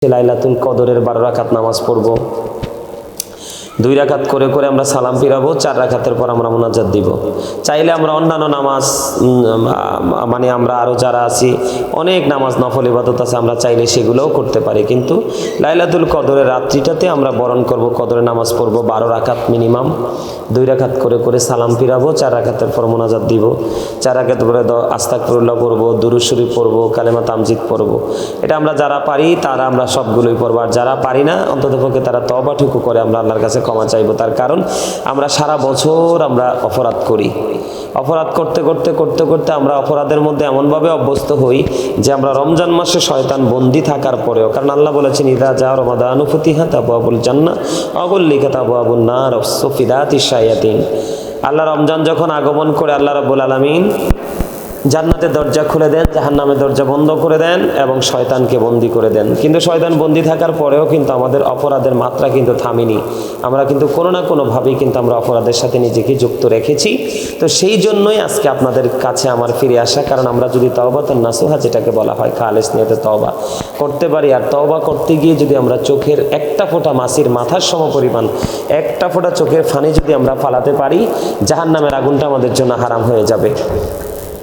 লাইলাতুল কদরের 12 রাকাত নামাজ পড়ব। 2 রাকাত করে করে আমরা সালাম ফিরাবো, 4 রাকাতের পর আমরা মুনাজাত দিব। চাইলে আমরা অন্যান্য নামাজ মানে আমরা আরও যারা আছি অনেক নামাজ নফল ইবাদত আছে, আমরা চাইলে সেগুলোও করতে পারি। কিন্তু লাইলাতুল কদরের রাত্রিটাতে আমরা বরণ করব, কদরের নামাজ পড়ব 12 রাকাত মিনিমাম। 2 রাকাত করে করে সালাম ফিরাবো, 4 রাকাতের পর মুনাজাত দিব। 4 রাকাত পরে আস্তাগফিরুল্লাহ পড়ব, দুরূদ শরীফ পড়ব, কালেমা তামজিদ পড়ব। এটা আমরা যারা পারি তারা আমরা সবগুলোই পড়ব, আর যারা পারি না অন্ততপক্ষে তারা তওবাটুকু করে আমরা আল্লাহর কাছে ক্ষমা চাইবো। তার কারণ আমরা সারা বছর আমরা অপরাধ করি। অপরাধ করতে করতে করতে করতে আমরা অপরাধের মধ্যে এমনভাবে অভ্যস্ত হই যে আমরা রমজান মাসে শয়তান বন্দী থাকার পরেও, কারণ আল্লাহ বলেছেন ইযা জা রমাদানু ফুতিহাত আবওয়াবুল জান্নাহ ওয়া গুল্লিকাত আবওয়াবুন নার ওয়া সুফিদাতিশ শায়াতিন। আল্লাহ রমজান যখন আগমন করে আল্লাহ রাব্বুল আলামিন জান্নাতের দরজা খুলে দেন, জাহান্নামের দরজা বন্ধ করে দেন এবং শয়তানকে বন্দী করে দেন। কিন্তু শয়তান বন্দী থাকার পরেও কিন্তু আমাদের অপরাধের মাত্রা কিন্তু থামেনি। আমরা কিন্তু কোনো না কোনোভাবেই কিন্তু আমরা অপরাধের সাথে নিজেকে যুক্ত রেখেছি। তো সেই জন্যই আজকে আপনাদের কাছে আমার ফিরে আসা, কারণ আমরা যদি তওবাতুন নাসুহা যেটাকে বলা হয় খালেস নিয়তে তওবা করতে পারি, আর তওবা করতে গিয়ে যদি আমরা চোখের একটা ফোঁটা মাছির মাথার সমপরিমাণ একটা ফোঁটা চোখের ফানি যদি আমরা ফালাতে পারি, জাহান্নামের আগুনটা আমাদের জন্য হারাম হয়ে যাবে।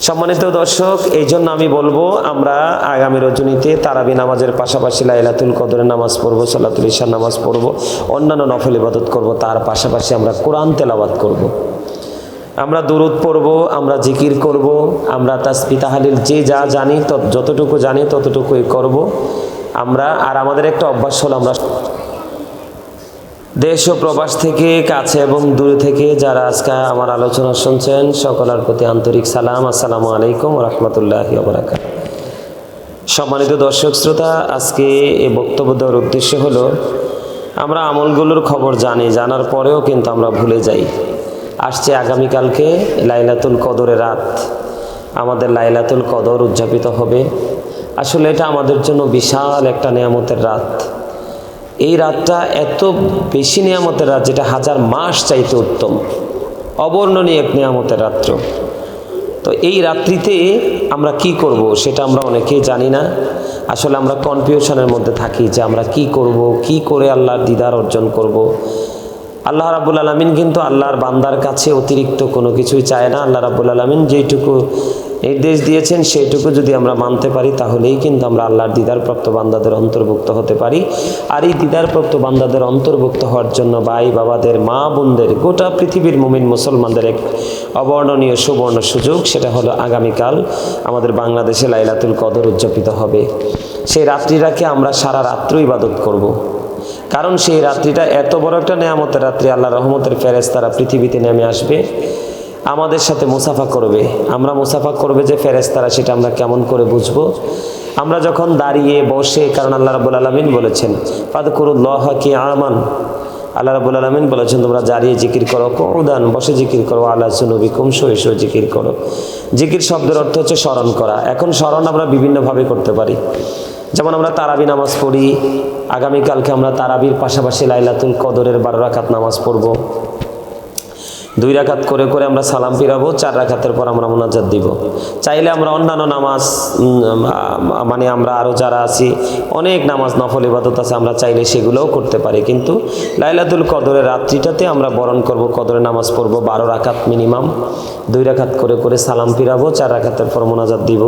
সম্মানিত দর্শক, এই জন্য আমি বলবো আমরা আগামী রজনীতে তারাবি নামাজের পাশাপাশি লাইলাতুল কদরের নামাজ পড়বো, সালাতুল ইশার নামাজ পড়বো, অন্যান্য নফল ইবাদত করব, তার পাশাপাশি আমরা কোরআন তেলাওয়াত করব। আমরা দুরূদ পড়ব, আমরা জিকির করব, আমরা তাসবিহ তাহলিল যে যা জানি যতটুকু জানি ততটুকুই করব আমরা। আর আমাদের একটা অভ্যাস হলো, আমরা দেশ ও প্রবাস থেকে কাছে এবং দূরে থেকে যারা আজকে আমার আলোচনা শুনছেন সকলের প্রতি আন্তরিক সালাম, আসসালামু আলাইকুম ওয়া রাহমাতুল্লাহি ওয়া বারাকাতুহু। সম্মানিত দর্শক শ্রোতা, আজকে এই বক্তব্য দেওয়ার উদ্দেশ্য হলো আমরা আমলগুলোর খবর জানি, জানার পরেও কিন্তু আমরা ভুলে যাই। আসছে আগামীকালকে লাইলাতুল কদরের রাত, আমাদের লাইলাতুল কদর উদযাপিত হবে। আসলে এটা আমাদের জন্য বিশাল একটা নিয়ামতের রাত। এই রাতটা এত বেশি নিয়ামতের রাত যেটা 1000 মাস চাইতে উত্তম, অবর্ণনীয় এক নিয়ামতের রাত্র। তো এই রাত্রিতে আমরা কি করব সেটা আমরা অনেকেই জানি না। আসলে আমরা কনফিউশনের মধ্যে থাকি যে আমরা কি করব, কি করে আল্লাহর দিদার অর্জন করব। আল্লাহ রাব্বুল আলামিন কিন্তু আল্লাহর বান্দার কাছে অতিরিক্ত কোনো কিছুই চায় না। আল্লাহ রাব্বুল আলামিন যেইটুকু নির্দেশ দিয়েছেন সেইটুকু যদি আমরা মানতে পারি তাহলেই কিন্তু আমরা আল্লাহর দিদারপ্রাপ্ত বান্দাদের অন্তর্ভুক্ত হতে পারি। আর এই দিদারপ্রাপ্ত বান্দাদের অন্তর্ভুক্ত হওয়ার জন্য ভাই বাবাদের, মা বোনদের, গোটা পৃথিবীর মুমিন মুসলমানদের এক অবর্ণনীয় সুবর্ণ সুযোগ, সেটা হলো আগামীকাল আমাদের বাংলাদেশে লাইলাতুল কদর উদযাপিত হবে। সেই রাত্রিটাকে আমরা সারা রাত্র ইবাদত করব। কারণ সেই রাত্রিটা এত বড় একটা নেয়ামতের রাত্রি, আল্লাহ রহমতের ফেরেশতারা পৃথিবীতে নেমে আসবে, আমাদের সাথে মুসাফা করবে। আমরা মুসাফা করবে যে ফেরেশতারা, সেটা আমরা কেমন করে বুঝবো? আমরা যখন দাঁড়িয়ে বসে, কারণ আল্লাহ রাব্বুল আলামিন বলেছেন ফাযকুরুল্লাহ কিয়ামান, আল্লাহ রাব্বুল আলামিন বলেছেন তোমরা দাঁড়িয়ে জিকির করো, কুউদান বসে জিকির করো, আলা জুনুবিকুম শুয়ে শুয়ে জিকির করো। জিকির শব্দের অর্থ হচ্ছে স্মরণ করা। এখন স্মরণ আমরা বিভিন্নভাবে করতে পারি। যেমন আমরা তারাবি নামাজ পড়ি, আগামীকালকে আমরা তারাবির পাশাপাশি লাইলাতুল কদরের 12 রাকাত নামাজ পড়ব। 2 রাকাত করে করে আমরা সালাম ফিরাবো, 4 রাকাতের পর আমরা মুনাজাত দিব। চাইলে আমরা অন্যান্য নামাজ মানে আমরা আরও যারা আছি অনেক নামাজ নফল ইবাদত আছে, আমরা চাইলে সেগুলোও করতে পারি। কিন্তু লাইলাতুল কদরের রাত্রিটাতে আমরা বরণ করব, কদরের নামাজ পড়ব 12 রাকাত মিনিমাম। 2 রাকাত করে করে সালাম ফিরাবো, 4 রাকাতের পর মুনাজাত দিব।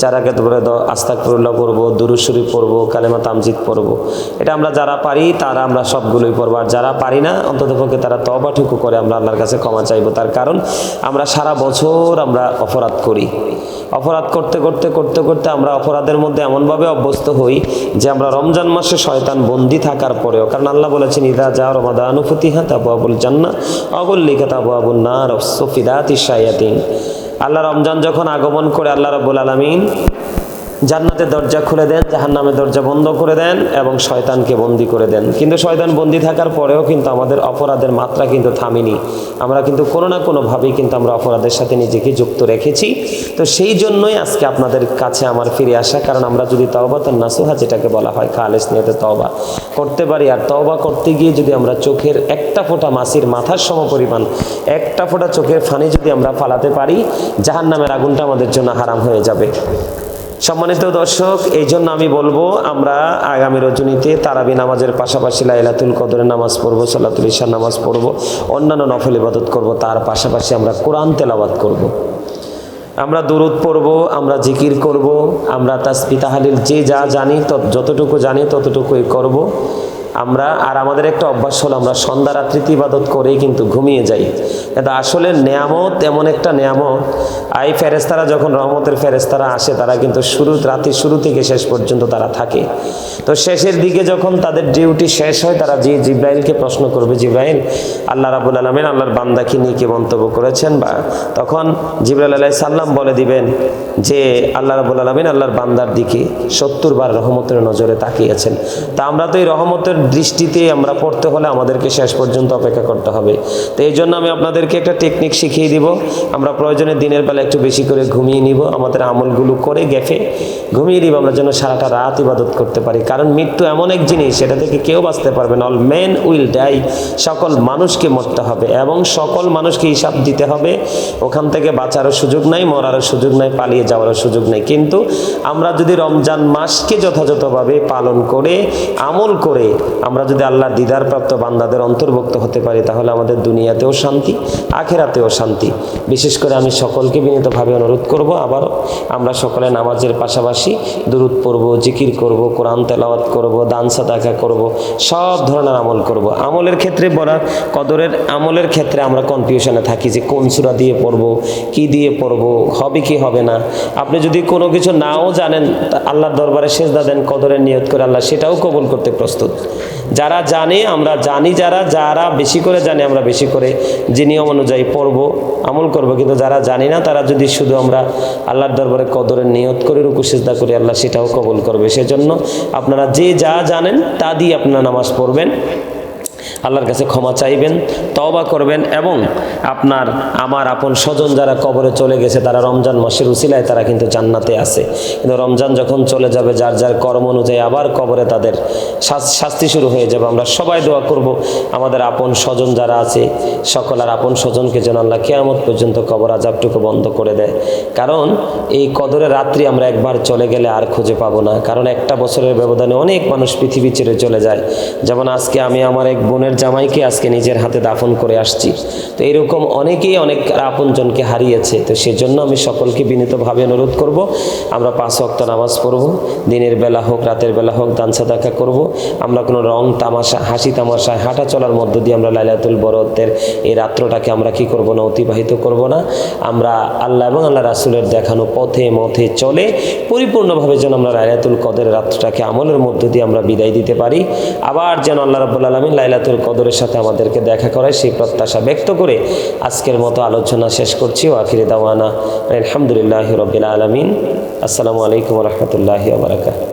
4 রাকাত পরে আস্তাগফিরুল্লাহ পড়ব, দুরূদ শরীফ পড়ব, কালেমা তামজিদ পড়ব। এটা আমরা যারা পারি তারা আমরা সবগুলোই পড়ব, আর যারা পারি না অন্ততপক্ষে তারা তওবাটুকু করে আমরা আল্লাহর কাছে ক্ষমা চাইবো। তার কারণ আমরা সারা বছর আমরা অপরাধ করি। অপরাধ করতে করতে করতে করতে আমরা অপরাধের মধ্যে এমনভাবে অভ্যস্ত হই যে আমরা রমজান মাসে শয়তান বন্দী থাকার পরেও, কারণ আল্লাহ বলেছেন ইযা জা রমাদানু ফুতিহাত আবওয়াবুল জান্নাহ ওয়া গুল্লিকাত আবওয়াবুন নার ওয়া সুফিদাতিশ শায়াতিন। আল্লাহ রমজান যখন আগমন করে আল্লাহ রাব্বুল আলামিন জান্নাতের দরজা খুলে দেন, জাহান্নামের দরজা বন্ধ করে দেন এবং শয়তানকে বন্দী করে দেন। কিন্তু শয়তান বন্দী থাকার পরেও কিন্তু আমাদের অপরাধের মাত্রা কিন্তু থামেনি। আমরা কিন্তু কোনো না কোনোভাবেই কিন্তু আমরা অপরাধের সাথে নিজেকে যুক্ত রেখেছি। তো সেই জন্যই আজকে আপনাদের কাছে আমার ফিরে আসা, কারণ আমরা যদি তওবাতুন নাসুহা যেটাকে বলা হয় খালেস নিয়তে তওবা করতে পারি, আর তওবা করতে গিয়ে যদি আমরা চোখের একটা ফোঁটা মাছির মাথার সমপরিমাণ একটা ফোঁটা চোখের ফানি যদি আমরা ফালাতে পারি, জাহান্নামের আগুনটা আমাদের জন্য হারাম হয়ে যাবে। সম্মানিত দর্শক, এই জন্য আমি বলবো আমরা আগামী রজনীতে তারাবি নামাজের পাশাপাশি লাইলাতুল কদরের নামাজ পড়বো, সালাতুল ইশার নামাজ পড়বো, অন্যান্য নফল ইবাদত করব, তার পাশাপাশি আমরা কোরআন তেলাওয়াত করব। আমরা দুরূদ পড়ব, আমরা জিকির করব, আমরা তাসবিহ তাহলিল যে যা জানি যতটুকু জানি ততটুকুই করব আমরা। আর আমাদের একটা অভ্যাস হলো আমরা সন্ধ্যা রাত্রিতে ইবাদত করেই কিন্তু ঘুমিয়ে যাই। কিন্তু আসলে নেয়ামত এমন একটা নেয়ামত, এই ফেরেশতারা যখন রহমতের ফেরেশতারা আসে তারা কিন্তু রাতের শুরু থেকে শেষ পর্যন্ত তারা থাকে। তো শেষের দিকে যখন তাদের ডিউটি শেষ হয় তারা জিব্রাইলকে প্রশ্ন করবে, জিব্রাইল আল্লাহ রাব্বুল আলামিন আল্লাহর বান্দাকে নিয়ে কি মন্তব্য করেছেন, বা তখন জিব্রাইল আলাইহিস সালাম বলে দিবেন যে আল্লাহ রাব্বুল আলামিন আল্লাহর বান্দার দিকে 70 বার রহমতের নজরে তাকিয়েছেন। তা আমরা তো এই রহমতের দৃষ্টিতে আমরা পড়তে হলে আমাদেরকে শেষ পর্যন্ত অপেক্ষা করতে হবে। তো এই জন্য আমি আপনাদেরকে একটা টেকনিক শিখিয়ে দিব। আমরা প্রয়োজনে দিনের বেলা একটু বেশি করে ঘুমিয়ে নিব, আমাদের আমলগুলো করে গেফে ঘুমিয়ে নিব, আমরা যেন সারাটা রাত ইবাদত করতে পারি। কারণ মৃত্যু এমন এক জিনিস, সেটা থেকে কেউ বাঁচতে পারবে না। অল মেন উইল ডাই, সকল মানুষকে মরতে হবে এবং সকল মানুষকে হিসাব দিতে হবে। ওখান থেকে বাঁচারও সুযোগ নাই, মরারও সুযোগ নাই, পালিয়ে যাওয়ারও সুযোগ নেই। কিন্তু আমরা যদি রমজান মাসকে যথাযথভাবে পালন করে আমল করে আমরা যদি আল্লাহর দিদারপ্রাপ্ত বান্দাদের অন্তর্ভুক্ত হতে পারি, তাহলে আমাদের দুনিয়াতেও শান্তি, আখিরাতেও শান্তি। বিশেষ করে আমি সকলকে বিনীতভাবে অনুরোধ করব, আবারও আমরা সকলে নামাজের পাশাপাশি দুরূদ পড়ব, জিকির করব, কোরআন তেলাওয়াত করব, দান সাদাকা করব, সব ধরনের আমল করব। আমলের ক্ষেত্রে কদরের আমলের ক্ষেত্রে আমরা কনফিউশনে থাকি যে কোন সূরা দিয়ে পড়ব, কি দিয়ে পড়ব, হবে কি হবে না। আপনি যদি কোনো কিছু নাও জানেন, আল্লাহর দরবারে সেজদা দেন কদরের নিয়ত করে, আল্লাহ সেটাও কবুল করতে প্রস্তুত। যারা জানে আমরা জানি, যারা বেশি করে জানে আমরা বেশি করে যে নিয়ম অনুযায়ী পড়ব, আমল করব। কিন্তু যারা জানি না তারা যদি শুধু আমরা আল্লাহর দরবারে কদরের নিয়ত করে রুকু সিজদা করি, আল্লাহ সেটাও কবুল করবে। সেজন্য আপনারা যে যা জানেন তা দিয়ে আপনারা নামাজ পড়বেন, আল্লাহর কাছে ক্ষমা চাইবেন, তওবা করবেন এবং আমার আপন স্বজন যারা কবরে চলে গেছে তারা রমজান মাসের উসিলায় তারা কিন্তু জান্নাতে আছে। কিন্তু রমজান যখন চলে যাবে যার যার কর্ম অনুযায়ী আবার কবরে তাদের শাস্তি শুরু হয়ে যাবে। আমরা সবাই দোয়া করব আমাদের আপন স্বজন যারা আছে সকল আর আপন স্বজনকে যেন আল্লাহ কিয়ামত পর্যন্ত কবর আযাবটুকু বন্ধ করে দেয়। কারণ এই কদরের রাত্রি আমরা একবার চলে গেলে আর খুঁজে পাবো না। কারণ একটা বছরের ব্যবধানে অনেক মানুষ পৃথিবী ছেড়ে চলে যায়। যেমন আজকে আমি আমার এক বোনের জামাইকে আজকে নিজের হাতে দাফন করে আসছি। তো এরকম অনেকেই অনেক আপনজনকে হারিয়েছে। তো সেজন্য আমি সকলকে বিনীতভাবে অনুরোধ করব, আমরা 5 ওয়াক্ত নামাজ পড়ব, দিনের বেলা হোক রাতের বেলা হোক, দান সাদাকা করব। আমরা কোনো রং তামাশা, হাসি তামাশায় হাঁটা চলার মধ্য দিয়ে আমরা লাইলাতুল বরাতের এই রাত্রটাকে আমরা কি করব না, অতিবাহিত করব না। আমরা আল্লাহ এবং আল্লাহ রাসূলের দেখানো পথে মথে চলে পরিপূর্ণভাবে যেন আমরা লাইলাতুল কদরের রাত্রটাকে আমলের মধ্য দিয়ে আমরা বিদায় দিতে পারি। আবার যেন আল্লাহ রাব্বুল আলামিন লাইলাতুল কদরের সাথে আমাদেরকে দেখা করায় সেই প্রত্যাশা ব্যক্ত করে আজকের মতো আলোচনা শেষ করছি। ওয়া আখিরি দাওয়ানা আলহামদুলিল্লাহি রাব্বিল আলামিন। আসসালামু আলাইকুম ওয়া রাহমাতুল্লাহি ওয়া বারাকাতুহু।